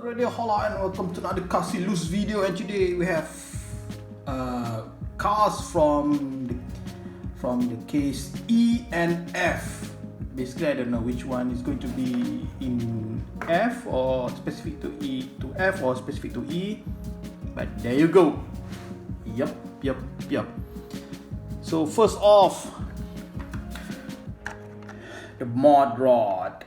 Radio Holla and welcome to another kasiloose video, and today we have cars from the case E and F. Basically, I don't know which one is going to be in F or specific to E to F or specific to E, but there you go. Yup. So first off, the mod rod.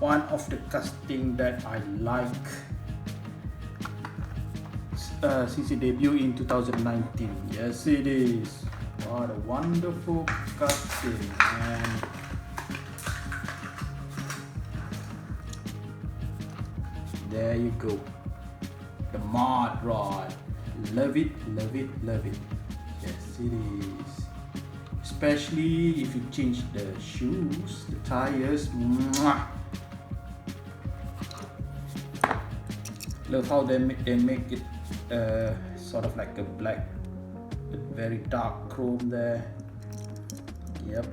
One of the casting that I like since it debuted in 2019. Yes, it is. What a wonderful casting, man. There you go. The mod rod. Love it. Yes, it is. Especially if you change the shoes, the tires. Mwah. Look how they make it sort of like a black, very dark chrome there. Yep.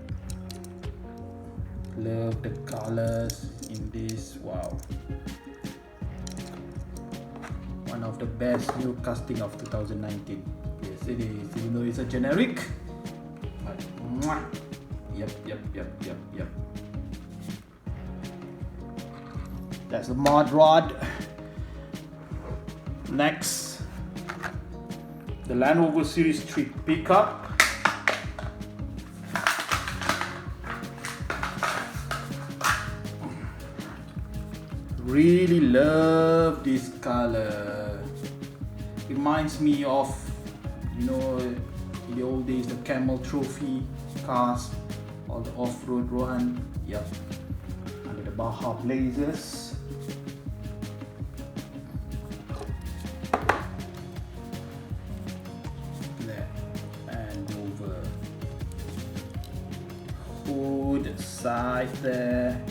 Love the colors in this. Wow. One of the best new casting of 2019. Yes, it is. Even though it's a generic. But mwah. Yep. That's the mod rod. Next, the Land Rover Series 3 pickup. Really love this color. Reminds me of, you know, in the old days, the Camel Trophy cars, all the off-road run. Yep. Under the Baja Blazers. Hood side there.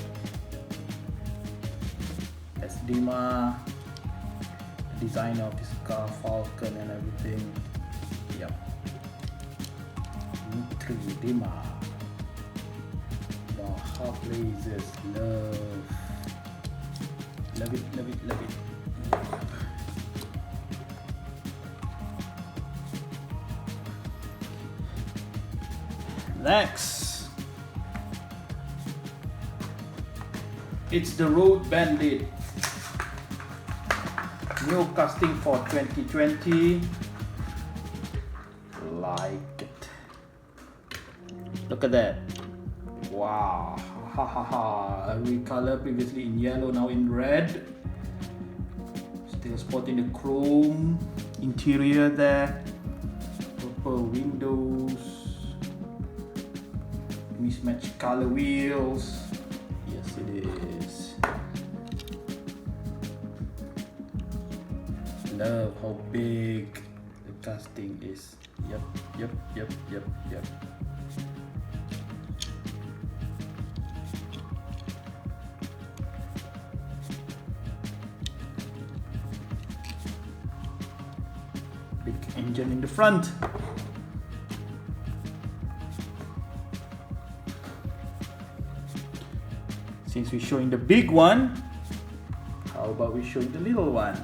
That's Dima, designer of this car, Falcon and everything. Yep. Dima. Baja Blazers. Love it. Next, it's the Road Bandit. New casting for 2020. Like it. Look at that. Wow. Recolor previously in yellow, now in red. Still spotting the chrome interior there. Purple windows. Mismatched color wheels. Yes, it is. Love how big the casting is. Yep. Big engine in the front. Since we're showing the big one, how about we show the little one,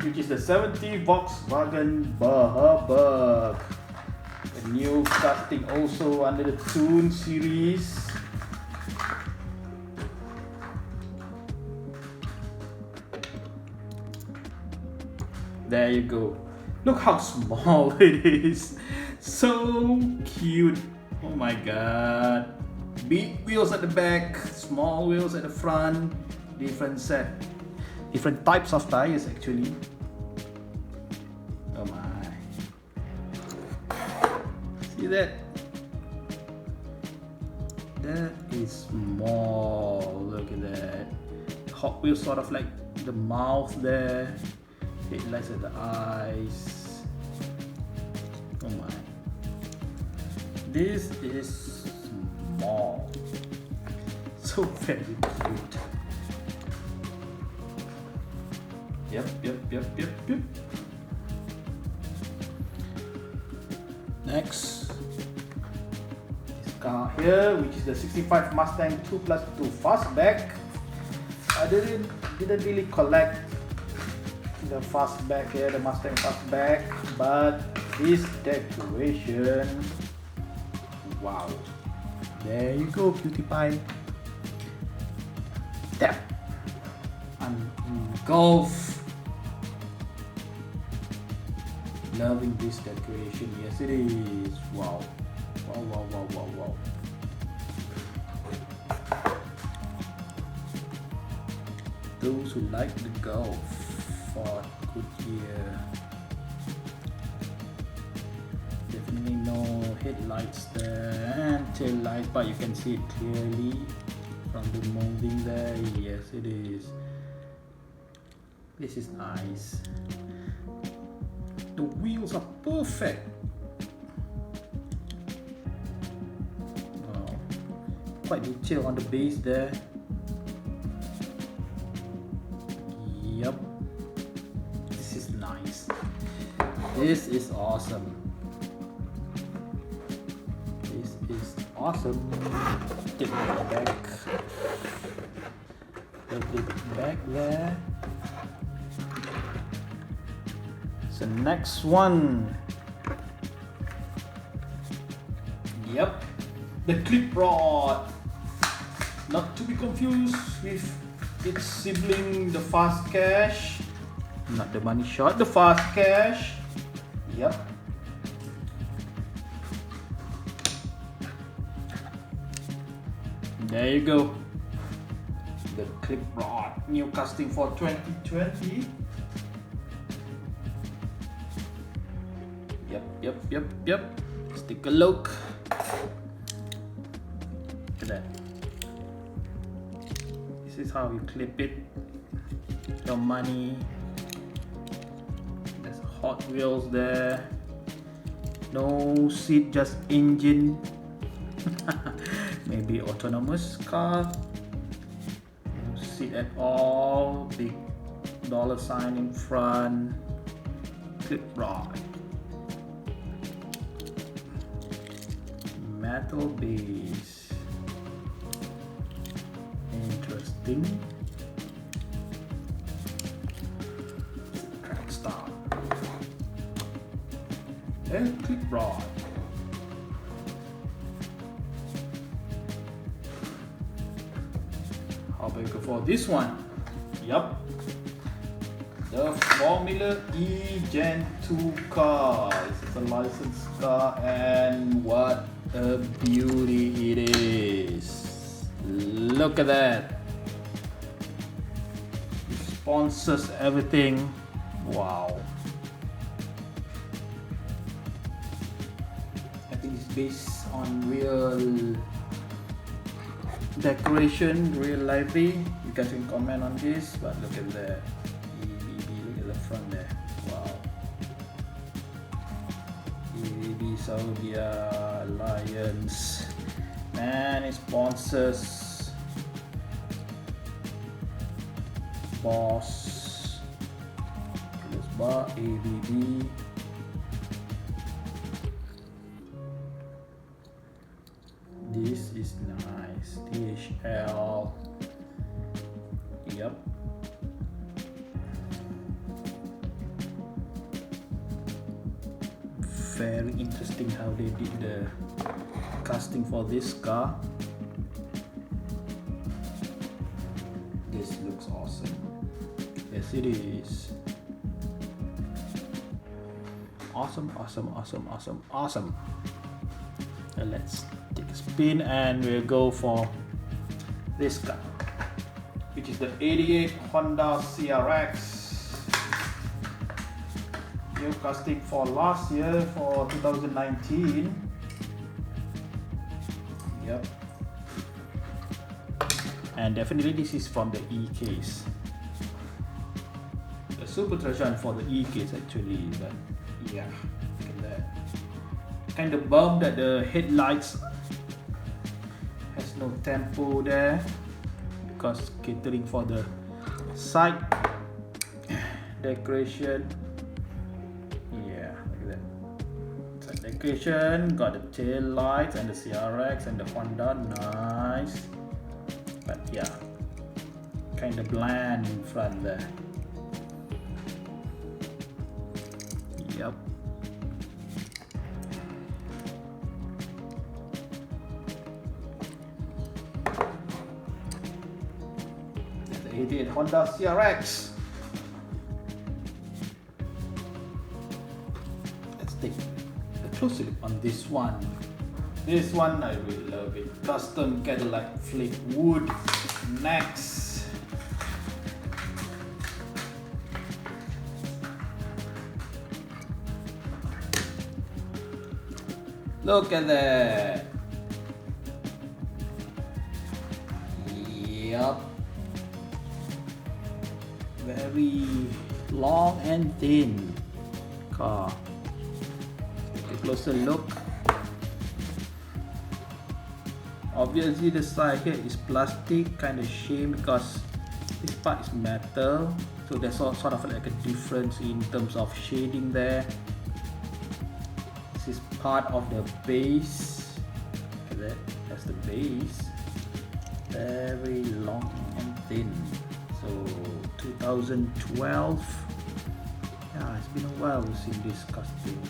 which is the 70 Volkswagen Bug. A new casting also under the Toon series. There you go. Look how small it is. So cute. Oh my god. Big wheels at the back, small wheels at the front, different types of tires actually. Oh my. See that? That is small. Look at that. Hot Wheels sort of like the mouth there. Headlights at the eyes. Oh my. This is small. So very cute. Yep. Next, this car here, which is the 65 Mustang 2+2 Fastback. I didn't really collect the fastback here, the Mustang fastback, but this decoration, wow, there you go, cutie pie. Tap and golf. Loving this decoration. Yes, it is. Wow, wow, wow, wow, wow, wow. Those who like the golf for Goodyear, definitely no headlights there and tail lights, but you can see it clearly from the molding there. Yes, it is. This is nice. The wheels are perfect. Oh, quite detailed on the base there. Yep, this is nice. This is awesome. This is awesome. Take it back. Put it back there. So next one. Yep, the clip rod. Not to be confused with its sibling, the fast cash. Not the money shot, the fast cash. Yep. There you go. The clip rod, new casting for 2020. Yep. Let's take a look. Look at that. This is how you clip it. Your money. There's Hot Wheels there. No seat, just engine. Maybe autonomous car. No seat at all. Big $sign in front. Clip rod. Metal base. Interesting. Crank start. And clip rod. How about we go for this one? Yup. The Formula E Gen 2 car. This is a licensed car, and what a beauty it is. Look at that. It sponsors everything. Wow. I think it's based on real decoration, real library. You guys can comment on this, but look at the look at the front there. Wow. EVB Saudi Alliance. Man, it sponsors Boss, Bar, ABB. This is nice. THL. Yep. Very interesting how they did the casting for this car. This looks awesome. Yes, it is. Awesome. And let's take a spin and we'll go for this car, which is the 88 Honda CRX. New casting for last year, for 2019. Yep. And definitely this is from the E case. The super treasure for the E case actually, but yeah, look at that. Kind of bummed that the headlights has no tempo there, because catering for the side decoration. Yeah, look at that. Side decoration, got the tail lights and the CRX and the Honda, nice. But yeah, kind of bland in front there. Yep. The 88 Honda CRX. Let's take a closer look on this one. This one I really love it. Custom Cadillac Fleetwood. Next. Look at that. Yup. Very long and thin car. Take a closer look. Obviously the side here is plastic, kind of shame because this part is metal, so there's sort of like a difference in terms of shading there. This is part of the base. Look at that, that's the base. Very long and thin. So 2012. Yeah, it's been a while we've seen this custom.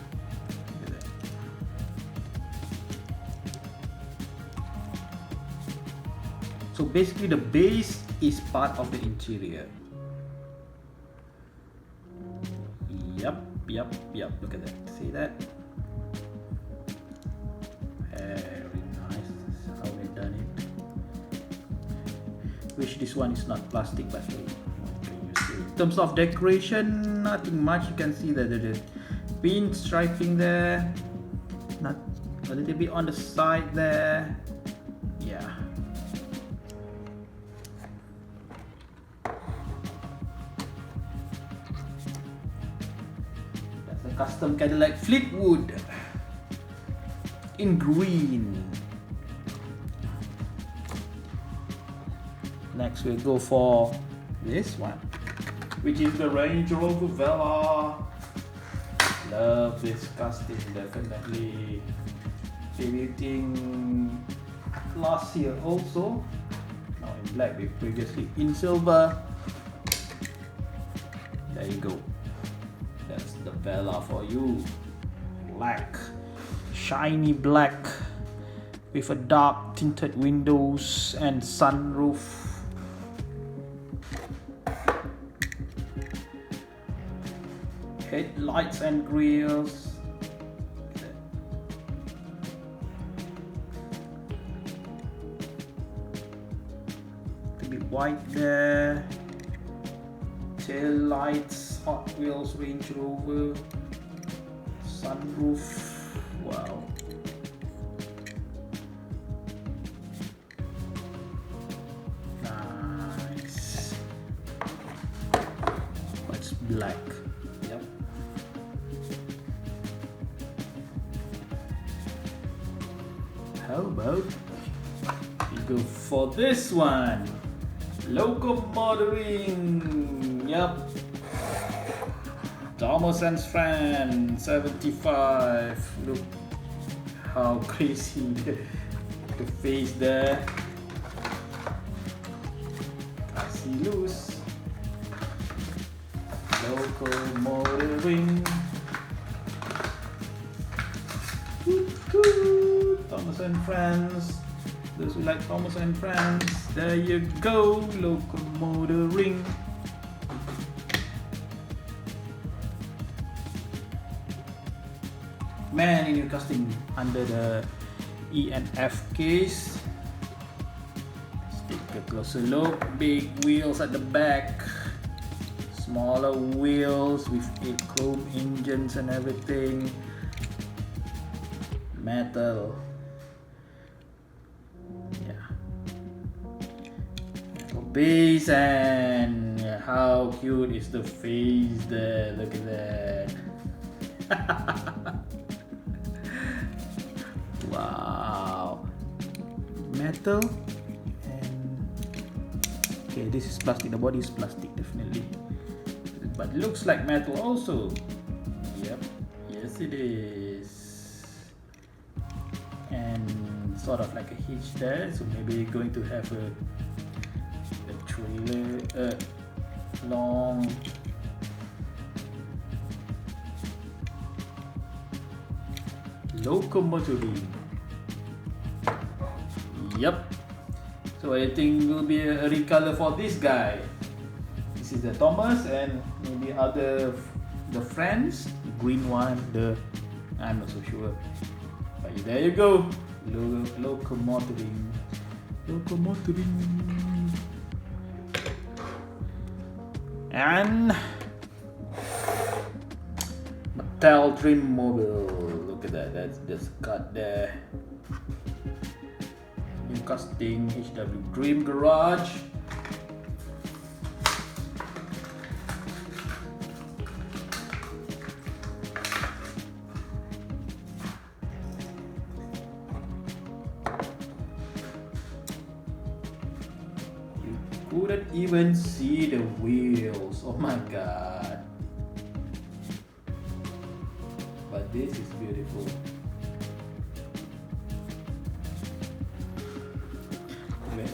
So basically the base is part of the interior. Yep. Look at that. See that? Very nice. This is how they done it. Wish this one is not plastic, but in terms of decoration, nothing much. You can see that the pin striping there. Not a little bit on the side there. Yeah. Custom Cadillac Fleetwood in green. Next we'll go for this one, which is the Range Rover Vela. Love this custom, definitely. Debuting last year also. Now in black, we previously in silver. There you go. That's the Vela for you. Black, shiny black with a dark tinted windows and sunroof. Headlights and grills. To be white there. Tail lights. Hot Wheels Range Rover, sunroof, wow. Nice. It's black. Yep. How about we go for this one? LOCO Motorinnn. Yep. Thomas and Friends 75. Look how crazy the face there. Kasiloose. LOCO Motorinnn. Thomas and Friends. Those who like Thomas and Friends, there you go. LOCO Motorinnn. Man in your casting under the E and F case. Let's take a closer look. Big wheels at the back, smaller wheels with a chrome engines and everything. Metal. Yeah. Metal base, and how cute is the face there? Look at that. Wow, metal, and okay, this is plastic. The body is plastic, definitely, but looks like metal also. Yep, yes it is, and sort of like a hitch there. So maybe you're going to have a trailer, long Locomotoring. Yep. So I think will be a recolor for this guy. This is the Thomas and maybe other the friends. The green one, I'm not so sure. But there you go. Locomotoring. And Mattel Dream Mobile. Look at that. That's just cut there. New casting HW Dream Garage. Couldn't even see the wheels. Oh my god. But this is beautiful.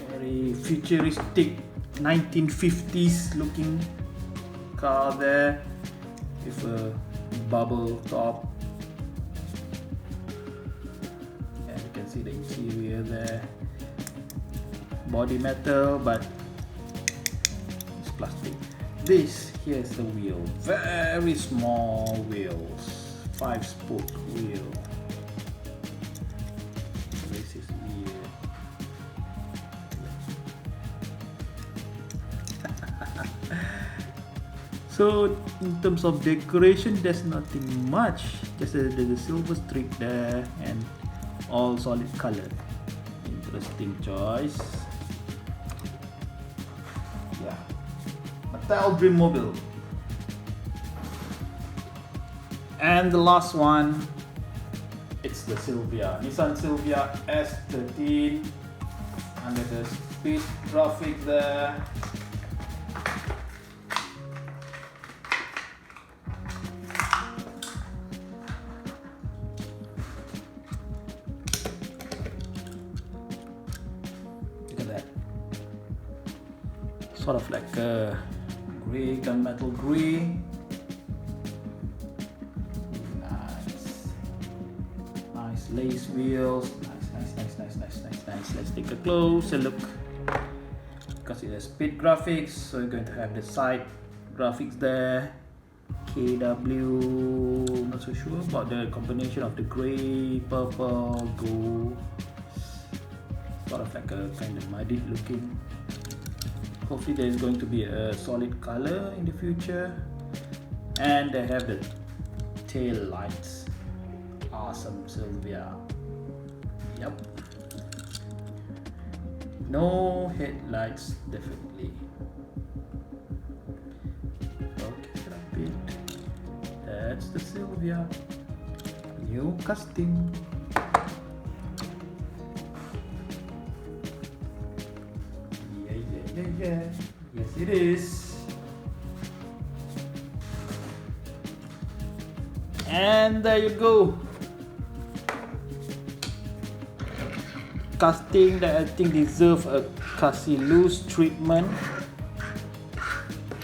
Very futuristic 1950s looking car there with a bubble top. And you can see the interior there. Body metal, but plastic. This here's the wheel, very small wheels, 5-spoke wheel. This is weird. So in terms of decoration, there's nothing much. Just the silver strip there and all solid color. Interesting choice. Yeah. Mattel Dream Mobile. And the last one, it's the Silvia, Nissan Silvia S13 under the speed graphic there. Look at that. Sort of like a gray, gunmetal gray. Nice lace wheels. Nice. Let's take a closer look. Because it has speed graphics, so you're going to have the side graphics there. KW, not so sure about the combination of the gray, purple, gold. Sort of like a kind of muddy looking. Hopefully there is going to be a solid color in the future. And they have the tail lights. Awesome Silvia. Yep. No headlights, definitely. Okay, a bit. That's the Silvia. New casting. Yeah. Yes, it is. And there you go. Casting that I think deserve a kasiloose treatment.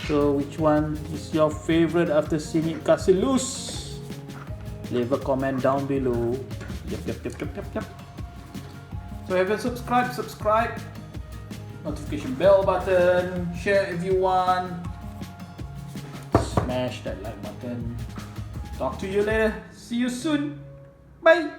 So which one is your favorite after seeing it kasiloose? Leave a comment down below. Yep. So if you subscribe. Notification bell button, share if you want, smash that like button. Talk to you later, see you soon, bye.